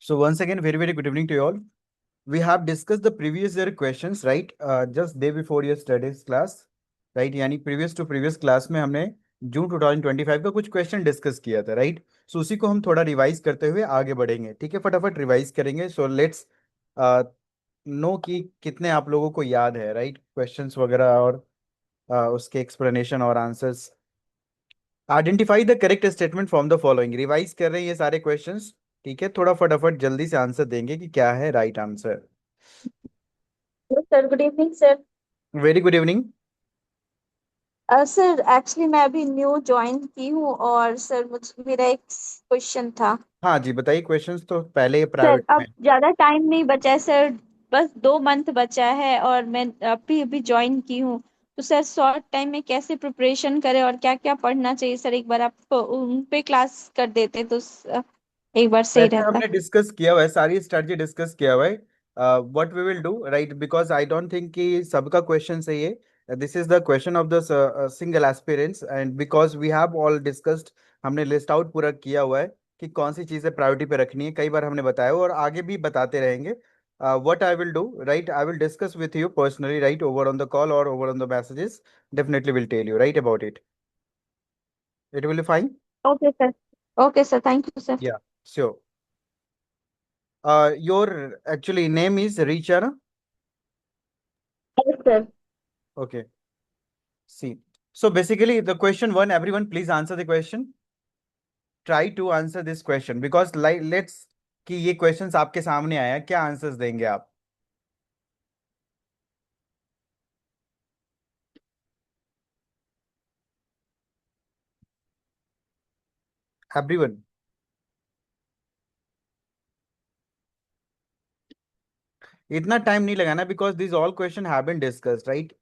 So once again, very, very good evening to you all. We have discussed the previous year questions, right? Just day before your studies class, right? यानी previous to previous class में हमने जून 2025 का कुछ question discuss किया था, right? सो उसी को हम थोड़ा रिवाइज करते हुए आगे बढ़ेंगे, ठीक है? फटाफट रिवाइज करेंगे. सो लेट्स नो कि कितने आप लोगों को याद है, राइट? क्वेश्चंस वगैरह और उसके एक्सप्लेनेशन और answers. Identify the correct statement from the following. Revise कर रहे हैं ये सारे क्वेश्चंस, ठीक है? थोड़ा फटाफट जल्दी से आंसर देंगे कि क्या है right answer. Sir good evening sir. Very good evening. Sir actually मैं अभी न्यू ज्वाइन की हूँ और सर मुझ मेरा एक क्वेश्चन था। हाँ जी, बताइए. क्वेश्चंस तो पहले सर प्राइवेट में. अब ज़्यादा टाइम नहीं बचा है सर, बस 2 मंथ बचा है और मैं अभी अभी ज्वाइन की हूँ। तो सर शॉर्ट टाइम में कैसे प्रिपरेशन करें और क्या क्या पढ़ना चाहिए सर, एक बार आप उन पे क्लास कर देते तो एक बार सही वैसे रहता। हमने डिस्कस किया हुआ है, सारी स्ट्रेटजी डिस्कस किया हुआ है. What we will do, right? Because I don't think कि सबका क्वेश्चन सही है. This is the question of the single aspirants and because we have all discussed. हमने लिस्ट आउट पूरा किया हुआ है कि कौन सी चीजें प्रायोरिटी पे रखनी है. कई बार हमने बताया हुआ और आगे भी बताते रहेंगे. What I will do, right? I will discuss with you personally, right? Over on the call और over on the messages. Definitely will tell you right about it. It will be fine. Okay sir. Okay sir, thank you sir. Ya, sure. Your actually name is Richa, na? Yes sir. Okay. See. So basically, the question one, everyone, please answer the question. Try to answer this question because like let's कि ये questions आपके सामने आया, क्या answers देंगे आप? Everyone. इतना time नहीं लगाना because these all question have been discussed, right?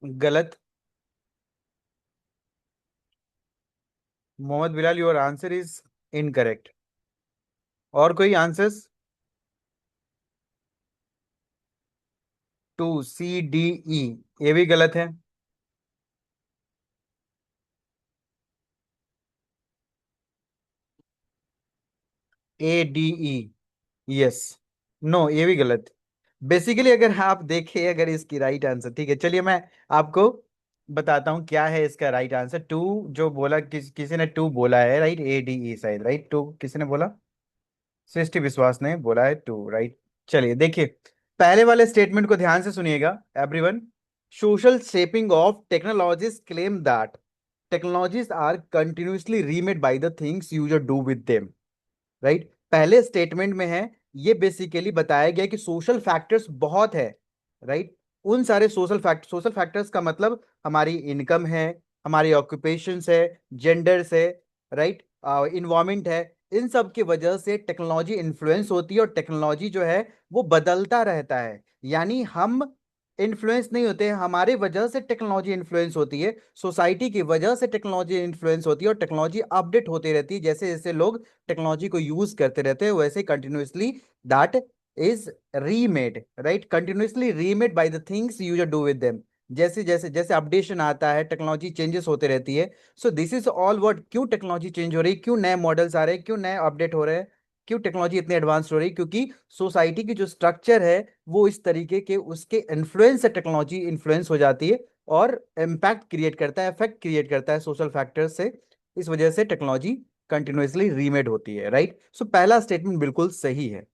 गलत. Mohammed Bilal, your answer is incorrect. और कोई आंसर्स? 2 C D E, ये भी गलत है. A D E, yes. No, ये भी गलत. बेसिकली अगर आप देखें, अगर इसकी राइट आंसर, ठीक है, चलिए मैं आपको बताता हूँ क्या है इसका राइट आंसर. टू जो बोला, किसी ने टू बोला है, राइट? A D E शायद, राइट? टू किसी ने बोला? सृष्टि विश्वास ने बोला है टू, राइट? चलिए देखिए, पहले वाले स्टेटमेंट को ध्यान से सुनिएगा everyone. Social shaping of technologies claim that technologies are continuously remade by the things user do with them, right? पहले स्टेटमेंट में है, ये बेसिकली बताया गया कि सोशल फैक्टर्स बहुत है, राइट? उन सारे सोशल फैक्टर्स का मतलब हमारी इनकम है, हमारी ऑक्यूपेशंस है, जेंडर्स है, राइट? इन्वायरमेंट है. इन सब की वजह से टेक्नोलॉजी इन्फ्लुएंस होती है और टेक्नोलॉजी जो है वो बदलता रहता है. यानी हम इन्फ्लुएंस नहीं होते हैं, हमारे वजह से टेक्नोलॉजी इन्फ्लुएंस होती है. सोसाइटी की वजह से टेक्नोलॉजी इन्फ्लुएंस होती है और टेक्नोलॉजी अपडेट होती रहती है. जैसे जैसे लोग टेक्नोलॉजी को यूज करते रहते हैं वैसे continuously that is remade, right? Continuously remade by the things user do with them. जैसे जैसे जैसे अपडेशन आता है, टेक्नोलॉजी चेंजेस होते रहती है. So this is all word. क्यों टेक्नोलॉजी चेंज हो रही, क्यों नए मॉडल्स आ रहे हैं, क्यों नए अपडेट हो रहे हैं, क्यों टेक्नोलॉजी इतनी एडवांस हो रही? क्योंकि सोसाइटी की जो स्ट्रक्चर है वो इस तरीके के, उसके इन्फ्लुएंस से टेक्नोलॉजी इन्फ्लुएंस हो जाती है और इम्पैक्ट क्रिएट करता है, इफेक्ट क्रिएट करता है सोशल फैक्टर्स से. इस वजह से टेक्नोलॉजी कंटिन्यूअसली रीमेड होती है, राइट? सो पहला स्टेटमेंट बिल्कुल सही है.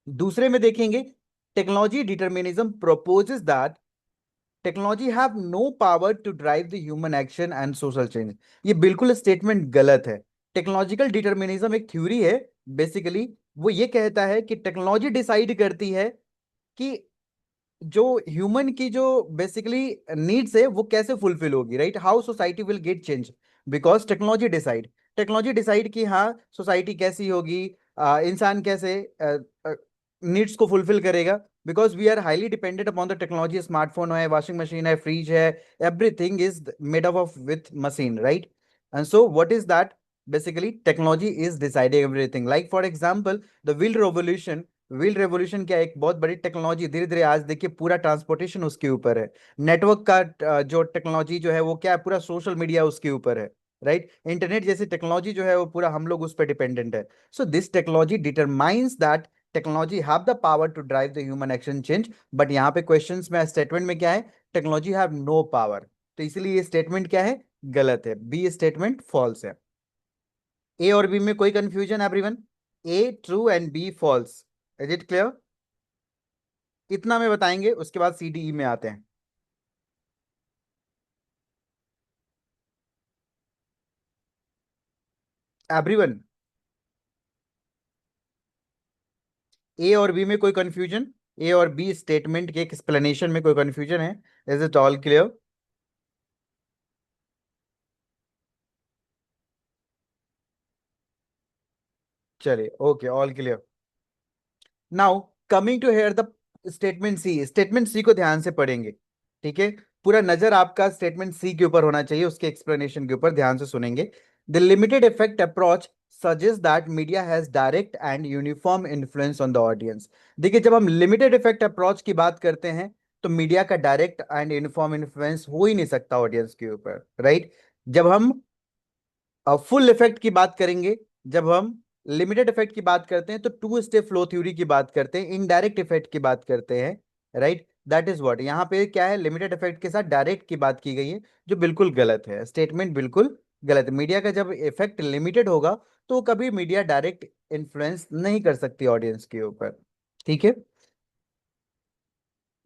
दूसरे में देखेंगे, technology determinism proposes that technology have no power to drive the human action and social change. ये बिल्कुल स्टेटमेंट गलत है. टेक्नोलॉजिकल डिटर्मिनिज्म एक थ्योरी है. बेसिकली वो ये कहता है कि टेक्नोलॉजी डिसाइड करती है कि जो ह्यूमन की जो बेसिकली नीड्स है वो कैसे फुलफिल होगी, right? How society will get change. Because technology decide कि हाँ सोसाइटी कैसी होगी, इंसान कैसे नीड्स को फुलफिल करेगा. Because we are highly dependent upon the technology. Smartphone है, वॉशिंग मशीन है, फ्रिज है, everything is made up of with machine, right? And so what is that? Basically technology is deciding everything. Like for example, the wheel revolution, wheel revolution क्या है, एक बहुत बड़ी technology, धीरे धीरे आज देखिए पूरा ट्रांसपोर्टेशन उसके ऊपर है। नेटवर्क का जो टेक्नोलॉजी जो है वो क्या है, पूरा सोशल मीडिया उसके ऊपर है। राइट, इंटरनेट जैसी टेक्नोलॉजी जो है वो पूरा हम लोग उस पर डिपेंडेंट है। So this technology determines that technology have the power to drive the human action change. But यहाँ पे क्वेश्चंस में स्टेटमेंट में क्या है, टेक्नोलॉजी हैव नो पावर। तो इसलिए ये स्टेटमेंट क्या है, गलत है, बी स्टेटमेंट फॉल्स है। ए और बी में कोई confusion everyone? A true and B false, is it clear? इतना में बताएंगे, उसके बाद सी डी ई में आते हैं। एवरीवन, ए और बी में कोई कंफ्यूजन? ए और बी स्टेटमेंट के एक्सप्लेनेशन में कोई कंफ्यूजन है? Is it all clear? चलिए, okay, all clear. Now coming to here the statement C. Statement C को ध्यान से पढ़ेंगे, ठीक है? पूरा नजर आपका स्टेटमेंट सी के ऊपर होना चाहिए, उसके एक्सप्लेनेशन के ऊपर ध्यान से सुनेंगे। The limited effect approach suggest that media has direct and uniform influence on the audience. देखिए, जब हम लिमिटेड इफेक्ट अप्रोच की बात करते हैं तो मीडिया का डायरेक्ट एंड यूनिफॉर्म इन्फ्लुएंस हो ही नहीं सकता ऑडियंस के ऊपर, राइट? जब हम फुल इफेक्ट की बात करेंगे, जब हम लिमिटेड इफेक्ट की बात करते हैं, तो टू स्टेप फ्लो थ्योरी की बात करते हैं, इनडायरेक्ट इफेक्ट की बात करते हैं, राइट? दैट इज व्हाट यहाँ पे क्या है, लिमिटेड इफेक्ट के साथ डायरेक्ट की बात की गई है, जो बिल्कुल गलत है, स्टेटमेंट बिल्कुल गलत है। मीडिया का जब इफेक्ट लिमिटेड होगा तो कभी मीडिया डायरेक्ट इन्फ्लुएंस नहीं कर सकती ऑडियंस के ऊपर, ठीक है?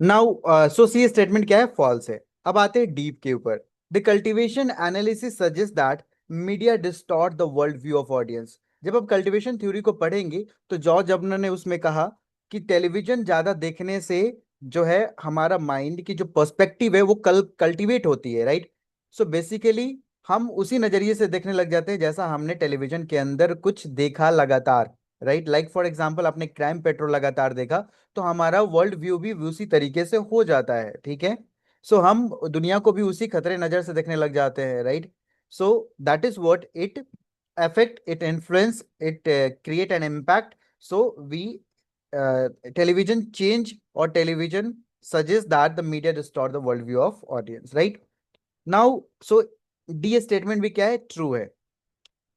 नाउ सो सी स्टेटमेंट क्या है, फॉल्स है। अब आते हैं डीप के ऊपर। The cultivation analysis suggest that media distort the world view of audience. जब आप कल्टीवेशन थ्योरी को पढ़ेंगे तो जॉर्ज जर्नल ने उसमें कहा कि टेलीविजन ज्यादा देखने से जो है हमारा माइंड की जो पर्सपेक्टिव है वो कल्टीवेट होती है, राइट? सो बेसिकली हम उसी नजरिए से देखने लग जाते हैं जैसा हमने टेलीविजन के अंदर कुछ देखा लगातार, राइट? लाइक फॉर एग्जाम्पल, आपने क्राइम पेट्रोल लगातार देखा तो हमारा वर्ल्ड व्यू भी उसी तरीके से हो जाता है, ठीक है? सो हम दुनिया को भी उसी खतरे नजर से देखने लग जाते हैं, right? So that is what it affect, it influence, it create an impact. So we television change or television suggests that the media distort the worldview of audience, right? Now, so D statement भी क्या है, true है।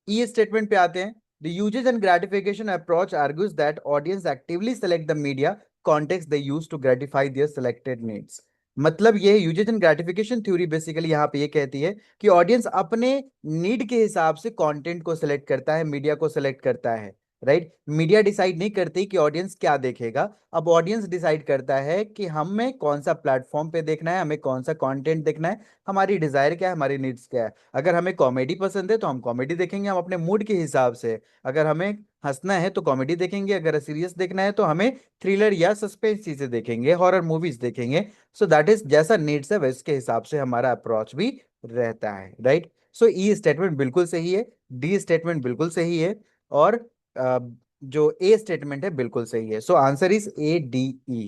E statement पे आते हैं। The uses and gratification approach argues that audience actively select the media context they use to gratify their selected needs. मतलब ये uses and gratification theory basically यहाँ पे ये कहती है कि ऑडियंस अपने नीड के हिसाब से कंटेंट को सिलेक्ट करता है, मीडिया को सिलेक्ट करता है, राइट? मीडिया डिसाइड नहीं करती कि ऑडियंस क्या देखेगा। अब ऑडियंस डिसाइड करता है कि हमें कौन सा प्लेटफॉर्म पे देखना है, हमें कौन सा कंटेंट देखना है, हमारी डिजायर क्या है, हमारी नीड्स क्या है। अगर हमें कॉमेडी पसंद है तो हम कॉमेडी देखेंगे, हम अपने मूड के हिसाब से। अगर हमें हंसना है तो कॉमेडी देखेंगे, अगर सीरियस देखना है तो हमें थ्रिलर या सस्पेंस चीजें देखेंगे, हॉरर मूवीज देखेंगे। सो दैट इज जैसा नीड्स है वैसके हिसाब से हमारा अप्रोच भी रहता है, राइट? सो ई स्टेटमेंट बिल्कुल सही है, डी स्टेटमेंट बिल्कुल सही है, और अ, जो ए स्टेटमेंट है बिल्कुल सही है। So answer is A D E.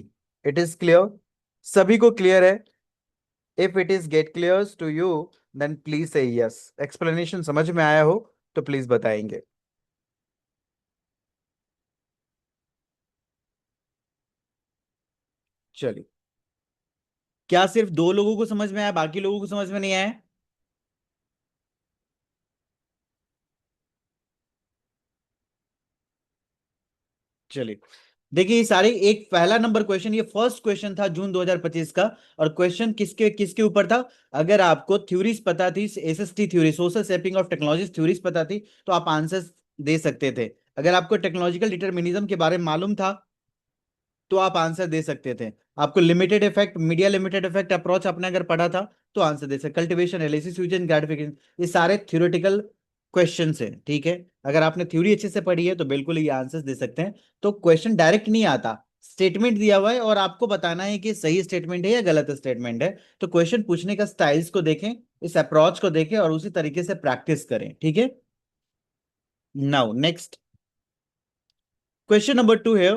It is clear? सभी को क्लियर है? If it is get clear to you then please say yes. Explanation समझ में आया हो तो प्लीज बताएंगे। चलिए, क्या सिर्फ दो लोगों को समझ में आया, बाकी लोगों को समझ में नहीं आया? चलिए, देखिए ये सारे एक पहला नंबर क्वेश्चन, ये फर्स्ट क्वेश्चन था जून 2025 का। और क्वेश्चन किसके किसके ऊपर था? अगर आपको थ्योरीज पता थी, SST theory, social shaping of technologies theories पता थी, तो आप आंसर दे सकते थे। अगर आपको टेक्नोलॉजिकल डिटर्मिनिज्म के बारे में मालूम था तो आप आंसर दे सकते थे। आपको limited effect, media limited effect approach आपने अगर पढ़ा था तो आंसर दे सकते। Cultivation, analysis, use and gratification, ये सारे थ्योरेटिकल क्वेश्चन है, ठीक है? अगर आपने थ्योरी अच्छे से पढ़ी है तो बिल्कुल ये आंसर दे सकते हैं। तो क्वेश्चन डायरेक्ट नहीं आता, स्टेटमेंट दिया हुआ है और आपको बताना है कि सही स्टेटमेंट है या गलत स्टेटमेंट है। तो क्वेश्चन पूछने का स्टाइल्स को देखें, इस अप्रोच को देखें और उसी तरीके से प्रैक्टिस करें, ठीक है? नाउ नेक्स्ट क्वेश्चन नंबर 2 है,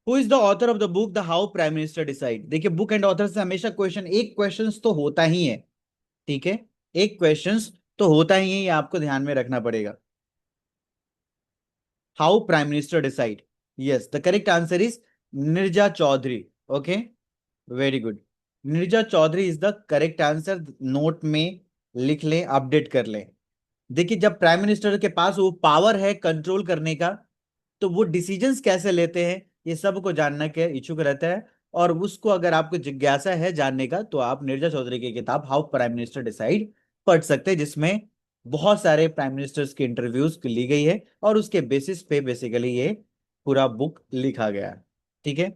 who is the author of the book the how prime minister decide. देखिए, बुक एंड ऑथर से हमेशा क्वेश्चन, एक क्वेश्चन तो होता ही है, ठीक है? एक क्वेश्चन तो होता ही है, ये आपको ध्यान में रखना पड़ेगा। How prime minister decide, yes, the correct answer is Neerja Chowdhury. Okay, very good. Neerja Chowdhury is the correct answer. Note में लिख लें, अपडेट कर लें। देखिए, जब प्राइम मिनिस्टर के पास वो पावर है कंट्रोल करने का, तो वो डिसीजंस कैसे लेते हैं ये सबको जानना के इच्छुक रहता है। और उसको अगर आपको जिज्ञासा है जानने का, तो आप नीरजा चौधरी की किताब हाउ प्राइम मिनिस्टर डिसाइड पढ़ सकते हैं, जिसमें बहुत सारे प्राइम मिनिस्टर्स के इंटरव्यूज ली गई है और उसके बेसिस पे बेसिकली ये पूरा बुक लिखा गया है। ठीक है,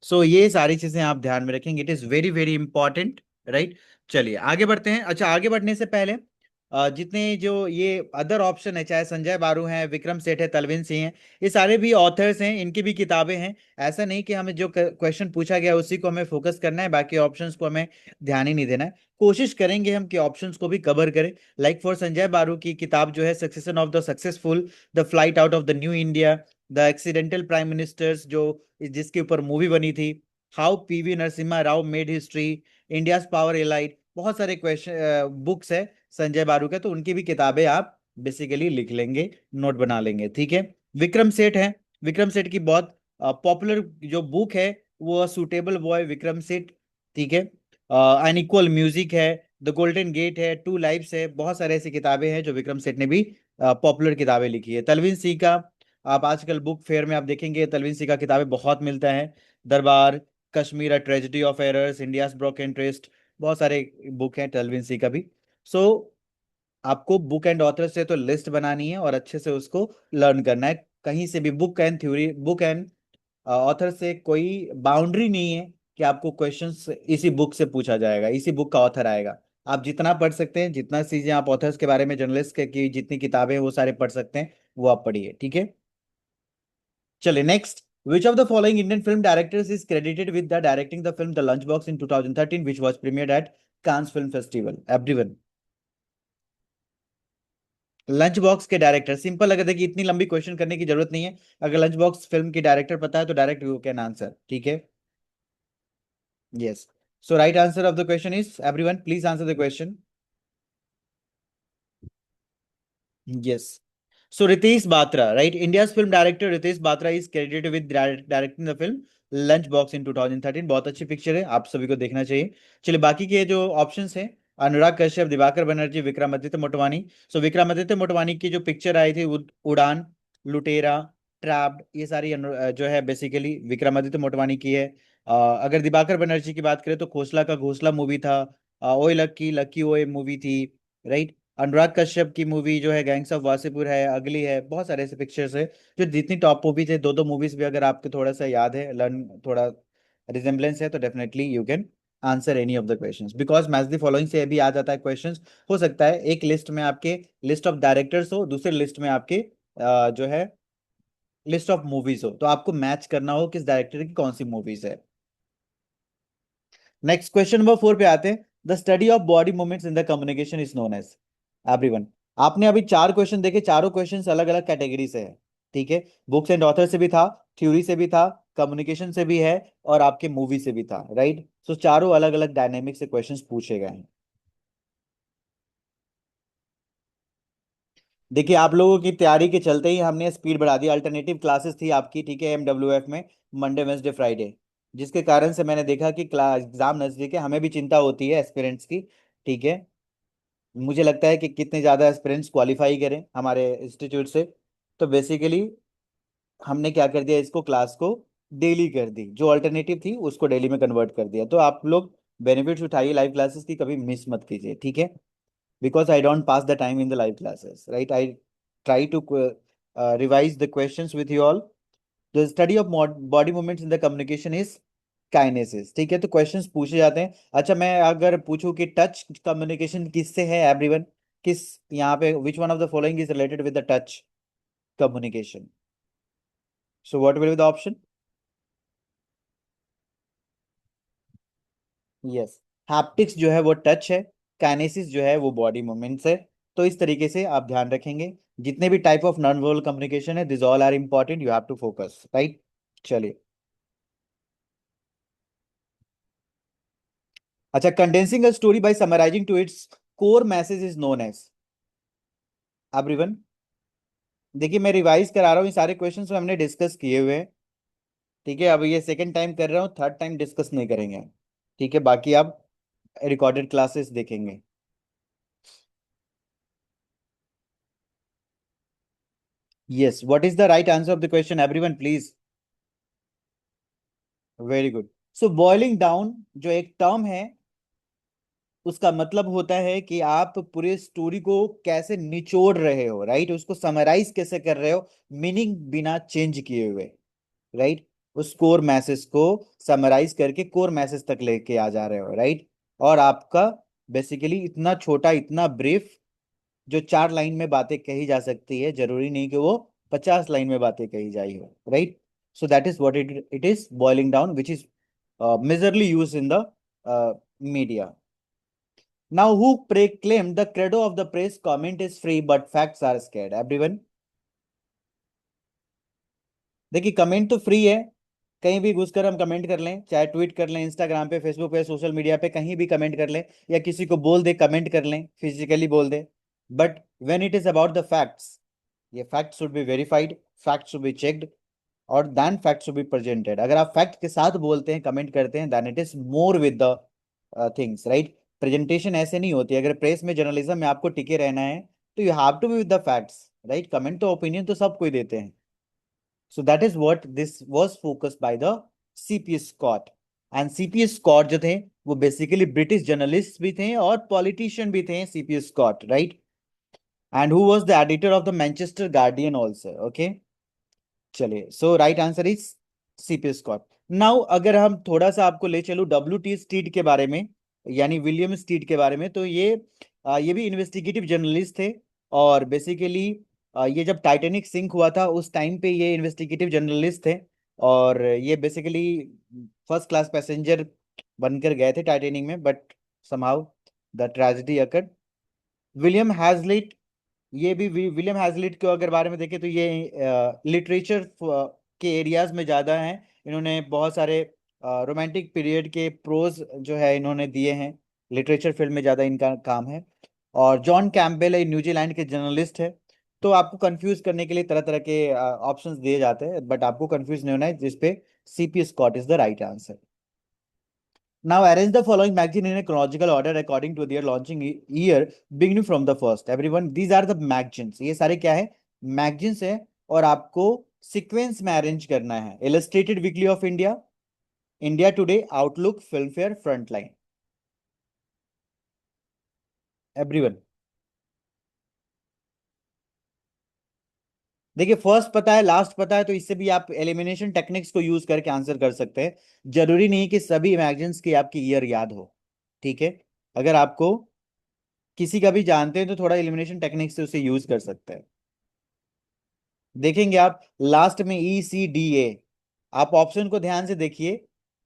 सो ये सारी चीजें आप ध्यान में रखेंगे, it is very very important, right. चलिए आगे बढ़ते हैं। अच्छा, आगे बढ़ने से पहले जितने जो ये अदर ऑप्शन है, चाहे संजय बारू हैं, विक्रम सेठ है, तलविंद सिंह हैं, ये सारे भी ऑथर्स हैं, इनकी भी किताबें हैं। ऐसा नहीं कि हमें जो क्वेश्चन पूछा गया उसी को हमें फोकस करना है, बाकी ऑप्शंस को हमें ध्यान ही नहीं देना है। कोशिश करेंगे हम कि ऑप्शंस को भी कवर करें। लाइक फॉर संजय बारू की किताब जो है succession of the successful, the flight out of the new India, the accidental prime ministers, जो जिसके ऊपर मूवी बनी थी, how PV Narasimha Rao made history, India's power elite, बहुत सारे क्वेश्चन बुक्स है संजय बारू के, तो उनकी भी किताबें आप बेसिकली लिख लेंगे, नोट बना लेंगे। ठीक है, विक्रम सेठ है, विक्रम सेठ की बहुत पॉपुलर जो बुक है वो सुटेबल बॉय विक्रम सेठ। ठीक है, अनइक्वल म्यूजिक है, द गोल्डन गेट है, टू लाइफ्स है, बहुत सारे ऐसी किताबें हैं जो विक्रम सेठ ने भी पॉपुलर किताबें लिखी है। तलविंद सिंह का आप आजकल बुक फेयर में आप देखेंगे तलविंद सिंह का किताबें बहुत मिलता है। दरबार, कश्मीर, अ tragedy of errors, India's broken trust, बहुत सारे बुक हैं तलविंद सिंह का भी। सो आपको बुक एंड ऑथर से तो लिस्ट बनानी है और अच्छे से उसको लर्न करना है। कहीं से भी book and theory, book and author से कोई बाउंड्री नहीं है कि आपको क्वेश्चंस इसी बुक से पूछा जाएगा, इसी बुक का ऑथर आएगा। आप जितना पढ़ सकते हैं, जितना चीजें आप ऑथर्स के बारे में, जर्नलिस्ट की जितनी किताबें हैं वो सारे पढ़ सकते हैं, वो आप पढ़िए। ठीक है, चलिए next. Which of the following Indian film directors is credited with the directing the film The Lunchbox in 2013, which was premiered at Cannes Film Festival? Everyone, lunch box के डायरेक्टर, सिंपल। अगर देखिए इतनी लंबी क्वेश्चन करने की जरूरत नहीं है, अगर लंच बॉक्स फिल्म की डायरेक्टर पता है तो डायरेक्ट यू कैन आंसर। ठीक है, yes. So right answer of the question is, everyone please answer the question. Yes, so Ritesh Batra, right? India's film director Ritesh Batra is credited with directing the film Lunchbox in 2013। बहुत अच्छी picture है, आप सभी को देखना चाहिए। चलिए बाकी के जो ऑप्शंस हैं, अनुराग कश्यप, दिवाकर बनर्जी, विक्रमादित्य मोटवानी। सो विक्रमादित्य मोटवानी की जो पिक्चर आई थी उड़ान, लुटेरा, ट्रैप्ड, ये सारी जो है बेसिकली विक्रमादित्य मोटवानी की है। अगर दिवाकर बनर्जी की बात करें तो खोसला का घोसला मूवी था, ओए लक्की लक्की ओए मूवी थी, राइट। अनुराग कश्यप की मूवी जो है गैंग्स ऑफ वासेपुर है, अगली है, बहुत सारे ऐसे पिक्चर्स है जो जितनी टॉप मूवीज है, दो दो मूवीज भी अगर आपको थोड़ा सा याद है, लर्न थोड़ा रिजेम्बलेंस है, तो definitely you can answer any of the questions, because match the following से भी आ जाता है क्वेश्चंस। हो सकता है एक लिस्ट में आपके लिस्ट ऑफ डायरेक्टर्स हो, दूसरे लिस्ट में आपके जो है लिस्ट ऑफ मूवीज हो, तो आपको मैच करना हो किस डायरेक्टर की कौन सी मूवीज है। नेक्स्ट क्वेश्चन नंबर 4 पे आते हैं। The study of body movements in the communication is known as, everyone. आपने अभी चार क्वेश्चन देखे, चारों क्वेश्चन अलग अलग कैटेगरी से है। ठीक है, बुक्स एंड ऑथर से भी था, थ्योरी से भी था, कम्युनिकेशन से भी है, और आपके मूवी से भी था, राइट। सो चारों अलग अलग डायनेमिक से क्वेश्चंस पूछे गए हैं। देखिए, आप लोगों की तैयारी के चलते ही हमने स्पीड बढ़ा दी। अल्टरनेटिव क्लासेस थी आपकी, ठीक है, एमडब्ल्यूएफ में, मंडे वेंसडे फ्राइडे, जिसके कारण से मैंने देखा कि क्लास एग्जाम नजदीक है, हमें भी चिंता होती है एस्पिरेंट्स की। ठीक है, मुझे लगता है कि कितने ज़्यादा एस्पिरेंट्स क्वालिफाई करें हमारे इंस्टीट्यूट से, तो बेसिकली हमने क्या कर दिया, इसको क्लास को डेली कर दी, जो अल्टरनेटिव थी उसको डेली में कन्वर्ट कर दिया। तो आप लोग बेनिफिट्स उठाइए लाइव क्लासेस की, कभी मिस मत कीजिए। ठीक है, because I don't pass the time in the live classes, right. I try to revise the questions with you all. The study of body movements in the communication is kinesis. ठीक है, तो questions पूछे जाते हैं। अच्छा, मैं अगर पूछूं कि टच कम्युनिकेशन किससे है, एवरीवन, किस, यहाँ पे which one of the following is related with the touch communication? So what will be the option? Yes, haptics जो है वो टच है, काइनेसिस जो है वो बॉडी मूवमेंट्स है। तो इस तरीके से आप ध्यान रखेंगे, जितने भी type of non verbal communication है, this all are important, you have to focus, right. चलिए, अच्छा, condensing a story by summarizing to its core message is known as, everyone. देखिए मैं रिवाइज करा रहा हूँ, ये सारे क्वेश्चंस हमने डिस्कस किए हुए हैं। ठीक है, अब ये सेकंड टाइम कर रहा हूँ, थर्ड टाइम डिस्कस नहीं करेंगे। ठीक है, बाकी आप रिकॉर्डेड क्लासेस देखेंगे। Yes, what is the right answer of the question everyone please? Very good. So boiling down जो एक टर्म है, उसका मतलब होता है कि आप पूरे स्टोरी को कैसे निचोड़ रहे हो, राइट, उसको समराइज कैसे कर रहे हो, मीनिंग बिना चेंज किए हुए, राइट, उस कोर मैसेज को समराइज करके कोर मैसेज तक लेके आ जा रहे हो, राइट। और आपका बेसिकली इतना छोटा, इतना ब्रीफ, जो 4 लाइन में बातें कही जा सकती है, जरूरी नहीं कि वो 50 लाइन में बातें कही जाई हो, right. So that is what it is boiling down, which is majorly use in the media. Now, who proclaimed the credo of the press? Comment is free, but facts are scared. Everyone, देखिए comment तो free है, कहीं भी घुसकर हम comment कर लें, चाहे ट्वीट कर लें, इंस्टाग्राम पे, फेसबुक पे, सोशल मीडिया पे, कहीं भी कमेंट कर लें, या किसी को बोल दे कमेंट कर लें, फिजिकली बोल दे। But when it is about the facts, ये fact should be verified, fact should be checked, और then fact should be presented. अगर आप फैक्ट के साथ बोलते हैं, कमेंट करते हैं, then it is more with the things, right. Presentation ऐसे नहीं होती। अगर प्रेस में, जर्नलिज्म में आपको टिके रहना है, तो you have to be with the facts, right. Comment तो, ओपिनियन तो सब कोई देते हैं। So that is what this was focused by the CPS Scott. And CPS Scott जो थे, वो बेसिकली ब्रिटिश जर्नलिस्ट भी थे और पॉलिटिशियन भी थे, CPS Scott, right. And who was the editor of the Manchester Guardian also, okay. चलिए, so right answer is CP Scott. Now अगर हम थोड़ा सा आपको ले चलूं डब्ल्यू टी स्टीड के बारे में, यानी विलियम स्टीड के बारे में, तो ये भी इन्वेस्टिगेटिव जर्नलिस्ट थे। और बेसिकली ये जब टाइटेनिक सिंक हुआ था, उस टाइम पे ये इन्वेस्टिगेटिव जर्नलिस्ट थे। और ये बेसिकली फर्स्ट क्लास पैसेंजर बनकर गए थे टाइटेनिक में, but somehow the tragedy occurred. William Hazlitt, ये भी विलियम हैजलिट को अगर बारे में देखें, तो ये लिटरेचर के एरियाज में ज़्यादा हैं। इन्होंने बहुत सारे रोमांटिक पीरियड के प्रोज जो है इन्होंने दिए हैं, लिटरेचर फील्ड में ज़्यादा इनका काम है। और जॉन कैम्पबेल एक न्यूजीलैंड के जर्नलिस्ट है। तो आपको कंफ्यूज करने के लिए तरह तरह के ऑप्शंस दिए जाते हैं, बट आपको कंफ्यूज नहीं होना है, जिसपे CP Scott is the right answer. Now arrange the following magazine in a chronological order according to their launching year, beginning from the first. Everyone, these are the magazines. ये सारे क्या है? Magazines है, और आपको सीक्वेंस में arrange करना है। Illustrated Weekly of India, India today, outlook, Filmfare, frontline. Everyone, देखिए फर्स्ट पता है, लास्ट पता है, तो इससे भी आप एलिमिनेशन टेक्निक्स को यूज करके आंसर कर सकते हैं। जरूरी नहीं कि सभी मैगजीन्स की आपकी ईयर याद हो, ठीक है। अगर आपको किसी का भी जानते हैं, तो थोड़ा एलिमिनेशन टेक्निक से उसे यूज कर सकते हैं। देखेंगे आप लास्ट में ECDA, आप ऑप्शन को ध्यान से देखिए,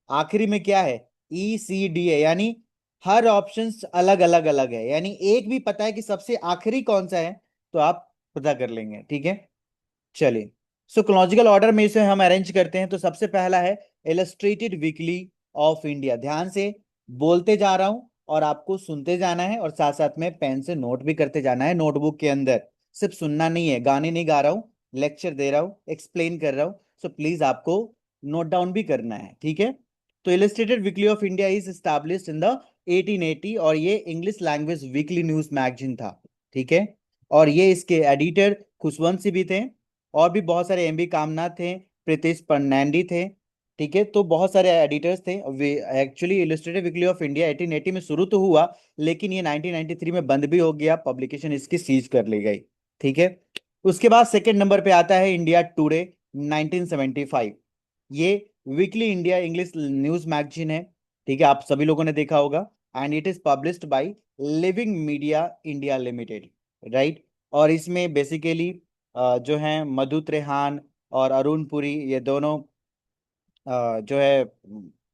आखिरी में क्या है? ECDA, यानी हर ऑप्शन अलग अलग अलग है, यानी एक भी पता है कि सबसे आखिरी कौन सा है, तो आप पता कर लेंगे, ठीक है। चलिए, सो क्रोनोलॉजिकल ऑर्डर में इसे हम अरेंज करते हैं। तो सबसे पहला है इलस्ट्रेटेड वीकली ऑफ इंडिया। ध्यान से बोलते जा रहा हूं, और आपको सुनते जाना है, और साथ साथ में पेन से नोट भी करते जाना है नोटबुक के अंदर। सिर्फ सुनना नहीं है, गाने नहीं गा रहा हूँ, लेक्चर दे रहा हूँ, एक्सप्लेन कर रहा हूँ। सो प्लीज आपको नोट डाउन भी करना है, ठीक है। तो illustrated Weekly of India is established in the 1880, और ये English language weekly news magazine था, ठीक है। और ये इसके एडिटर खुशवंत सिंह भी थे, और भी बहुत सारे एमबी कामनाथ थे, प्रीतिश फर्नांडी थे, ठीक है। तो बहुत सारे एडिटर्स थे। Actually illustrated Weekly of India 1880 में शुरू तो हुआ, लेकिन ये 1993 में बंद भी हो गया, पब्लिकेशन इसकी सीज कर ली गई, ठीक है। उसके बाद सेकंड नंबर पे आता है इंडिया टुडे 1975। ये weekly India English news magazine है, ठीक है, आप सभी लोगों ने देखा होगा। And it is published by living media India limited, right. और इसमें बेसिकली जो है मधु त्रेहान और अरुण पुरी, ये दोनों जो है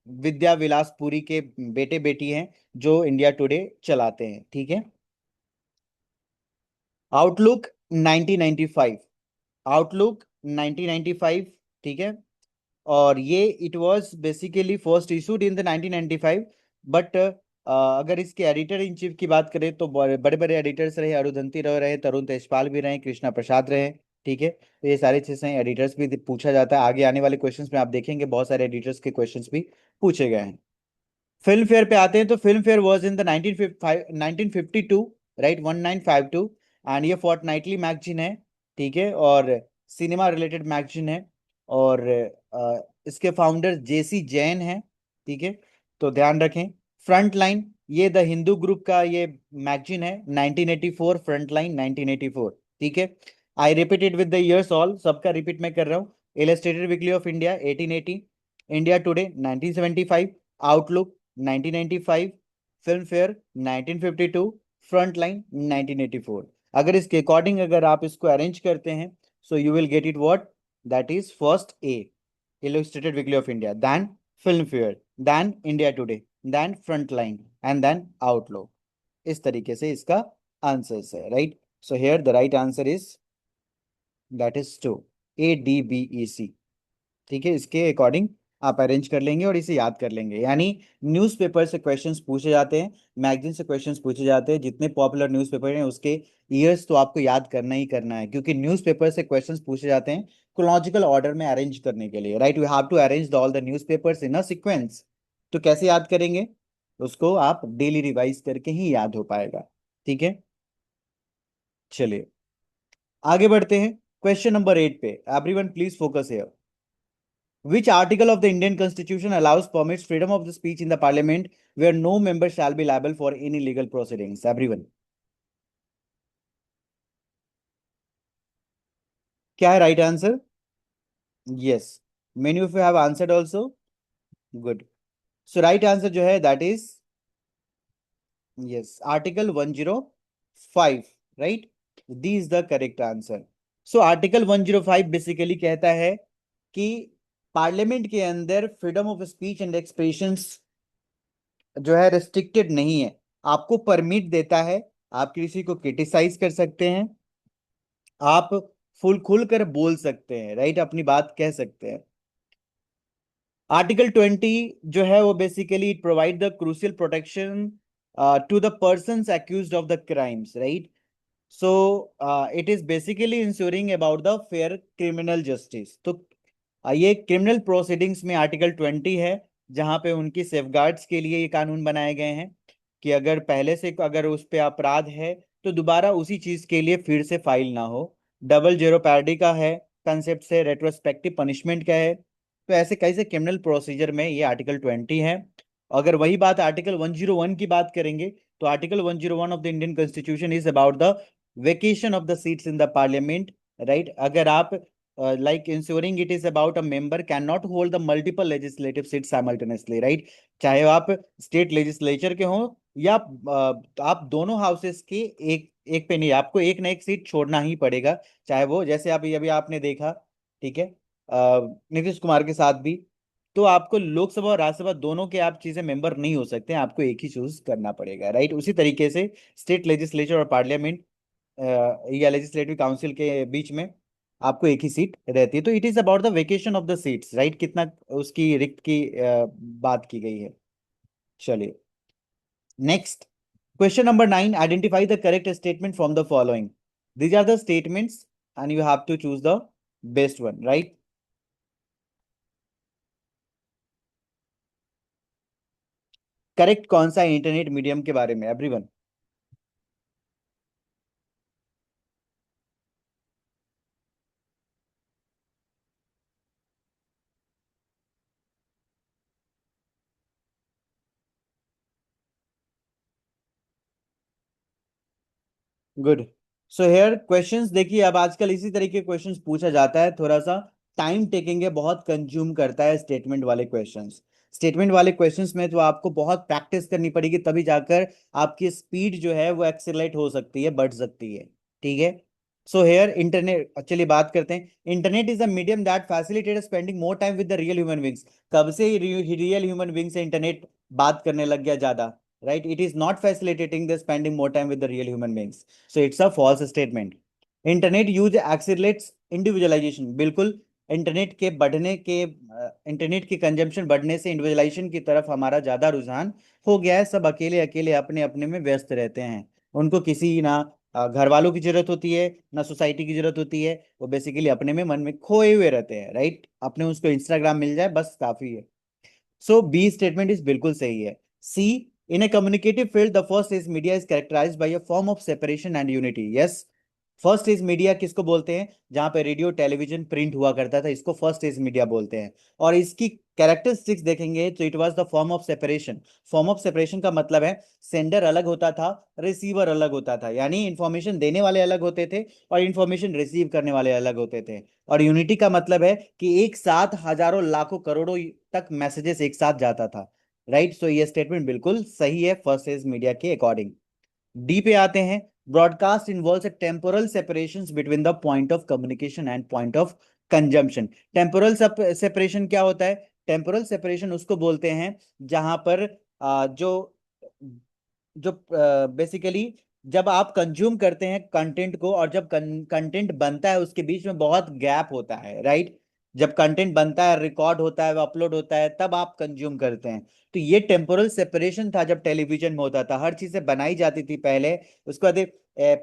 विद्या विलास पुरी के बेटे बेटी हैं, जो इंडिया टुडे चलाते हैं, ठीक है। आउटलुक 1995, आउटलुक 1995, ठीक है। और ये it was basically first issued in the 1995। But अगर इसके एडिटर इन चीफ की बात करें, तो बड़े बड़े एडिटर्स रहे, अरुंधति रॉय रहे, तरुण तेजपाल भी रहे, कृष्णा प्रसाद रहे, ठीक है, तो ये सारी चीजें एडिटर्स भी पूछा जाता है, आगे आने वाले क्वेश्चंस में आप देखेंगे बहुत सारे एडिटर्स के क्वेश्चंस भी पूछे गए हैं। फिल्म फेयर पे आते हैं, तो film fair was in the 1952, right, 1952। And ये फोर्टनाइटली मैगजीन है, ठीक है, और सिनेमा रिलेटेड मैगजीन है। और इसके फाउंडर जेसी जैन हैं, ठीक है, तो ध्यान रखें। फ्रंट लाइन, ये द हिंदू ग्रुप का ये मैगजीन है, 1984, फ्रंट लाइन 1984, ठीक है। I repeated with the years all, सबका रिपीट मैं कर रहा हूँ। Illustrated Weekly of India 1880, India today 1975, outlook 1995, film fair 1952, front line 1984। अगर इसके अकॉर्डिंग अगर आप इसको अरेंज करते हैं, so you will get it what, that is first A, Illustrated Weekly of India, then Filmfare, then India Today, then Frontline, and then Outlook. इस तरीके से इसका आंसर्स है, right. So here the right answer is, that is two, ADBEC, ठीक है। इसके according आप arrange कर लेंगे और इसे याद कर लेंगे। यानी न्यूज़पेपर से क्वेश्चंस पूछे जाते हैं, मैगजीन से क्वेश्चंस पूछे जाते हैं, जितने पॉपुलर न्यूज़पेपर हैं उसके ईयर्स तो आपको याद करना ही करना है, क्योंकि न्यूज़पेपर से क्वेश्चंस पूछे जाते हैं क्रोनोलॉजिकल ऑर्डर में अरेंज करने के लिए, right. We have to arrange all the newspapers in a sequence. तो कैसे याद करेंगे उसको, आप डेली रिवाइज करके ही याद हो पाएगा, ठीक है। चलिए आगे बढ़ते हैं क्वेश्चन नंबर 8 पे। Everyone please focus here. Which article of the Indian Constitution allows permits freedom of the speech in the parliament where no member shall be liable for any legal proceedings? Everyone. क्या है right answer? Yes, many of you have answered also, good. So right answer जो है that is, yes, article 105, right, the is the correct answer. So article 105 basically कहता है कि parliament के अंदर freedom of speech and expressions जो है restricted नहीं है, आपको परमिट देता है। आप किसी को क्रिटिसाइज कर सकते हैं, आप फुल खुल कर बोल सकते हैं, राइट, अपनी बात कह सकते हैं। आर्टिकल 20 जो है वो basically it provide the crucial protection to the persons accused of the crimes, right. So it is basically ensuring about the fair criminal justice. तो ये क्रिमिनल प्रोसीडिंग्स में आर्टिकल 20 है, जहां पे उनकी सेफगार्ड्स के लिए ये कानून बनाए गए हैं कि अगर पहले से अगर उस पे अपराध है तो दोबारा उसी चीज के लिए फिर से फाइल ना हो। डबल जेरोपैडी का है कंसेप्ट से, रेट्रोस्पेक्टिव पनिशमेंट का है। तो ऐसे कैसे क्रिमिनल प्रोसीजर में ये आर्टिकल 20 है। अगर वही बात आर्टिकल 101 की बात करेंगे, तो article 101 of the Indian constitution is about the vacation of the seats in the parliament, right. अगर आप like ensuring it is about a member cannot hold the multiple legislative seats simultaneously, right। चाहे आप state legislature के हों या आप दोनों houses के एक एक पे नहीं, आपको एक ना एक सीट छोड़ना ही पड़ेगा। चाहे वो जैसे अभी अभी आपने देखा, ठीक है, नीतीश कुमार के साथ भी, तो आपको लोकसभा और राज्यसभा दोनों के आप चीजें मेंबर नहीं हो सकते हैं, आपको एक ही चूज करना पड़ेगा, राइट। उसी तरीके से स्टेट लेजिस्लेचर और पार्लियामेंट या लेजिस्लेटिव काउंसिल के बीच में आपको एक ही सीट रहती है। तो it is about the vacation of the seats, right, कितना उसकी रिक्त की बात की गई है। चलिए next, question number 9, identify the correct statement from the following. These are the statements and you have to choose the best one, right. Correct कौन सा इंटरनेट मीडियम के बारे में, everyone? Good. So here questions देखिए, अब आजकल इसी तरीके क्वेश्चंस पूछा जाता है, थोड़ा सा टाइम टेकिंग है, बहुत कंज्यूम करता है स्टेटमेंट वाले क्वेश्चंस। स्टेटमेंट वाले क्वेश्चंस में तो आपको बहुत प्रैक्टिस करनी पड़ेगी, तभी जाकर आपकी स्पीड जो है वो एक्सेलरेट हो सकती है, बढ़ सकती है, ठीक है। सो हेयर इंटरनेट, चलिए बात करते हैं। Internet is a medium that facilitate spending more time with the real human beings. कब से रियल ह्यूमन बींग से इंटरनेट बात करने लग गया ज्यादा, right? It is not facilitating the spending more time with the real human beings. So it's a false statement. Internet use accelerates individualisation, बिल्कुल। Internet के कंजम्पशन बढ़ने से इंडिविजुअलाइजेशन की तरफ हमारा ज्यादा रुझान हो गया है। सब अकेले अकेले अपने अपने में व्यस्त रहते हैं, उनको किसी ना घर वालों की जरूरत होती है, ना सोसाइटी की जरूरत होती है। वो बेसिकली अपने में मन में खोए हुए रहते हैं, राइट। अपने उसको इंस्टाग्राम मिल जाए बस काफी है। सो बी स्टेटमेंट इज बिल्कुल सही है। See, in a communicative field the first age media is characterised by a form of separation and unity. Yes, first age media किसको बोलते हैं? जहां पे रेडियो टेलीविजन प्रिंट हुआ करता था, इसको फर्स्ट एज मीडिया बोलते हैं। और इसकी कैरेक्टरिस्टिक्स देखेंगे तो it was the form of separation. Form of separation का मतलब है सेंडर अलग होता था, रिसीवर अलग होता था, यानी इंफॉर्मेशन देने वाले अलग होते थे और इंफॉर्मेशन रिसीव करने वाले अलग होते थे। और यूनिटी का मतलब है कि एक साथ हजारों लाखों करोड़ों तक मैसेजेस एक साथ जाता था, राइट। सो ये स्टेटमेंट बिल्कुल सही है फर्स्ट एज मीडिया के अकॉर्डिंग। डी पे आते हैं। Broadcast involves a temporal separations between the point of communication and point of consumption. Temporal separation क्या होता है? टेम्पोरल सेपरेशन उसको बोलते हैं जहां पर जो जो बेसिकली जब आप कंज्यूम करते हैं कंटेंट को और जब कंटेंट बनता है उसके बीच में बहुत गैप होता है, राइट। जब कंटेंट बनता है, रिकॉर्ड होता है, अपलोड होता है, तब आप कंज्यूम करते हैं। तो ये टेम्पोरल सेपरेशन था जब टेलीविजन में होता था। हर चीजें बनाई जाती थी पहले, उसके बाद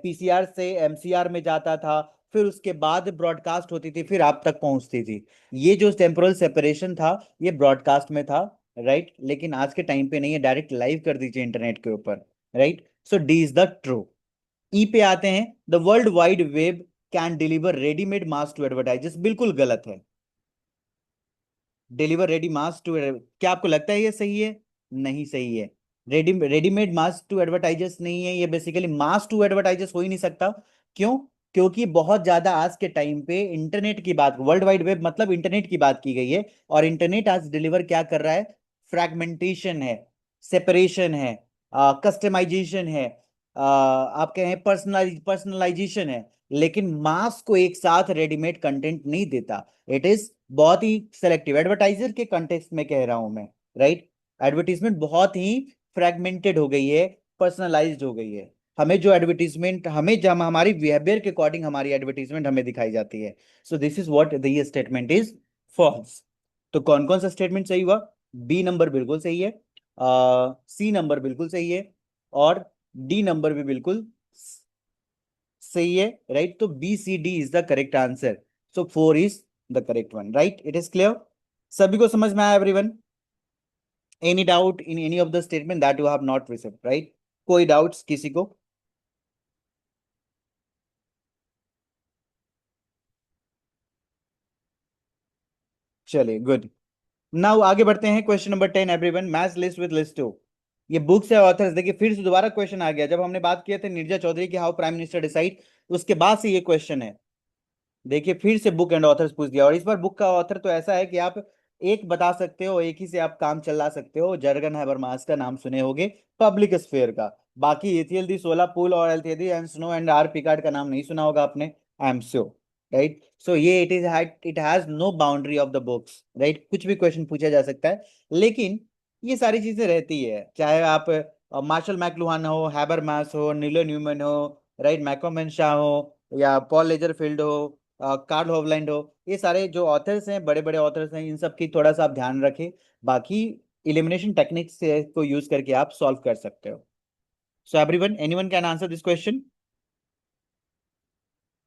पीसीआर से एमसीआर में जाता था, फिर उसके बाद ब्रॉडकास्ट होती थी, फिर आप तक पहुंचती थी। ये जो टेम्पोरल सेपरेशन था ये ब्रॉडकास्ट में था, राइट। लेकिन आज के टाइम पे नहीं है, डायरेक्ट लाइव कर दीजिए इंटरनेट के ऊपर, right. So D is the true. E पे आते हैं। The world wide web can deliver readymade mass to advertisers, बिल्कुल गलत है। डिलीवर रेडी मास टू, क्या आपको लगता है ये सही है? नहीं सही है। रेडीमेड मास टू एडवर्टाइजर्स नहीं है ये, बेसिकली मास टू एडवर्टाइजर्स हो ही नहीं सकता। क्यों? क्योंकि बहुत ज्यादा आज के टाइम पे इंटरनेट की बात, वर्ल्ड वाइड वेब मतलब इंटरनेट की बात की गई है। और इंटरनेट आज डिलीवर क्या कर रहा है? फ्रैगमेंटेशन है, सेपरेशन है, कस्टमाइजेशन है, आप कहें पर्सनलाइजेशन है। लेकिन मास को एक साथ रेडीमेड कंटेंट नहीं देता। इट इज बहुत ही सेलेक्टिव, एडवर्टाइजर के कंटेक्स्ट में कह रहा हूं मैं, राइट। एडवर्टीजमेंट बहुत ही फ्रेगमेंटेड हो गई है, पर्सनलाइज्ड हो गई है। हमें जो एडवर्टीजमेंट, हमें जब हमारी बिहेवियर के अकॉर्डिंग हमारी एडवर्टीजमेंट हमें दिखाई जाती है। So this is what the statement is false. तो कौन कौन सा स्टेटमेंट सही हुआ? बी नंबर बिल्कुल सही है, सी नंबर बिल्कुल सही है, और डी नंबर भी बिल्कुल सही है, राइट। तो B C D is the correct answer. So four is the correct one, right. It is clear. सभी को समझ में आया everyone? Any doubt in any of the statement that you have not received, right? कोई doubts किसी को? चलिए, good. Now आगे बढ़ते हैं। Question number 10 everyone, match list with list two. ये बुक्स है, ऑथर्स। देखिए फिर से दोबारा क्वेश्चन आ गया। जब हमने बात किए थे नीरजा चौधरी की हाउ प्राइम मिनिस्टर डिसाइड, उसके बाद से ये क्वेश्चन है। देखिए फिर से बुक एंड ऑथर्स पूछ दिया, और इस बार बुक का ऑथर तो ऐसा है कि आप एक बता सकते हो, एक ही से आप काम चला सकते हो। जर्गन हैबरमास का नाम सुने होगे, पब्लिक स्फेयर का। बाकी एथियल दी सोलापुल और Altheide and Snow and R Picard का नाम नहीं सुना होगा आपने, I am sure, right. So ये it has no boundary of the books, right. कुछ भी क्वेश्चन पूछा जा सकता है। लेकिन ये सारी चीजें रहती है, चाहे आप मार्शल मैकलुहान हो, हैबरमास हो, नीलो न्यूमैन हो, राइट, मैकमोहन शाह हो, या पॉल लेजरफील्ड हो, कार्ल होवलैंड हो। ये सारे जो ऑथर्स हैं, बड़े बड़े ऑथर्स हैं, इन सब की थोड़ा सा आप ध्यान रखें। बाकी इलिमिनेशन टेक्निक्स से को यूज करके आप सॉल्व कर सकते हो। So everyone, anyone can answer this question?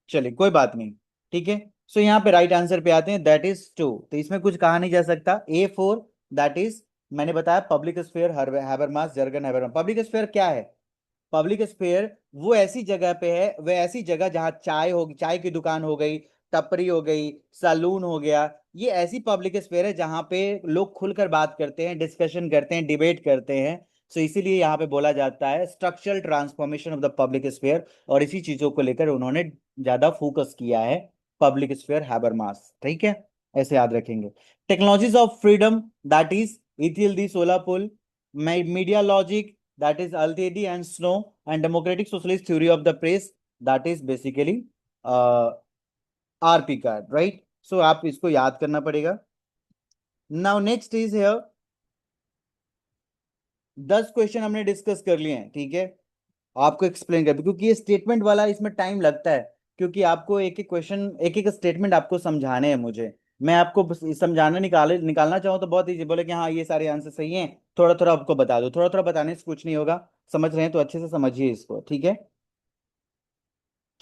चलिए कोई बात नहीं, ठीक है। सो यहाँ पे राइट आंसर पे आते हैं, दैट इज टू। तो इसमें कुछ कहा नहीं जा सकता। ए फोर, दैट इज, मैंने बताया public sphere, Habermas, Jurgen Habermas. Public sphere क्या है? पब्लिक स्फेयर वो ऐसी जगह पे है, वह ऐसी जगह जहां चाय होगी, चाय की दुकान हो गई, टपरी हो गई, सैलून हो गया। ये ऐसी पब्लिक स्फेयर है जहां पे लोग खुलकर बात करते हैं, डिस्कशन करते हैं, डिबेट करते हैं। सो इसीलिए यहाँ पे बोला जाता है structural transformation of the public sphere. और इसी चीजों को लेकर उन्होंने ज्यादा फोकस किया है, पब्लिक स्फेयर, हैबरमास, ठीक है। ऐसे याद रखेंगे। Technologies of freedom, that is Ithiel de Sola Pool. Media logic, that is Althedi and Snow, and democratic socialist theory of the press, that is basically uh, RP card, right? So आप इसको याद करना पड़ेगा। Now next is here, 10 question हमने discuss कर लिए हैं, ठीक है। आपको एक्सप्लेन कर, क्योंकि ये स्टेटमेंट वाला इसमें टाइम लगता है, क्योंकि आपको एक एक क्वेश्चन, एक एक स्टेटमेंट आपको समझाने हैं मुझे। मैं आपको समझाना निकालना चाहूँ तो बहुत ईजी, बोले कि हाँ ये सारे आंसर सही हैं, थोड़ा थोड़ा आपको बता दो। थोड़ा थोड़ा बताने से कुछ नहीं होगा, समझ रहे हैं तो अच्छे से समझिए इसको, ठीक है।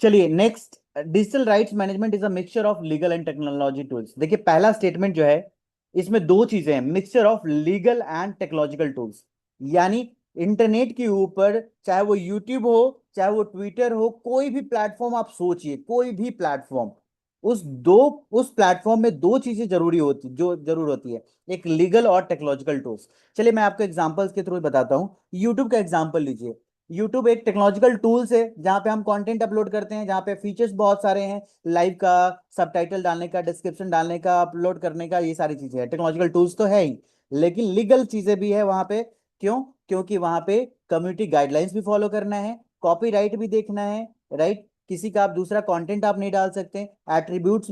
चलिए next, digital rights management is a mixture of legal and technology tools. देखिए पहला स्टेटमेंट जो है, इसमें दो चीजें हैं, mixture of legal and technological tools. यानी इंटरनेट के ऊपर, चाहे वो यूट्यूब हो, चाहे वो ट्विटर हो, कोई भी प्लेटफॉर्म आप सोचिए, कोई भी प्लेटफॉर्म, उस दो उस प्लेटफॉर्म में दो चीजें जरूरी होती, जो जरूर होती है, एक लीगल और टेक्नोलॉजिकल टूल्स। चलिए मैं आपको एग्जांपल्स के थ्रू बताता हूँ। यूट्यूब का एग्जांपल लीजिए। यूट्यूब एक टेक्नोलॉजिकल टूल्स है जहां पे हम कंटेंट अपलोड करते हैं, जहां पे फीचर्स बहुत सारे हैं, लाइव का, सबटाइटल डालने का, डिस्क्रिप्शन डालने का, अपलोड करने का, ये सारी चीजें हैं, टेक्नोलॉजिकल टूल्स तो है ही। लेकिन लीगल चीजें भी है वहां पे। क्यों? क्योंकि वहां पे कम्युनिटी गाइडलाइंस भी फॉलो करना है, कॉपीराइट भी देखना है, राइट? किसी का आप दूसरा कंटेंट आप नहीं डाल सकते, एट्रीब्यूट्स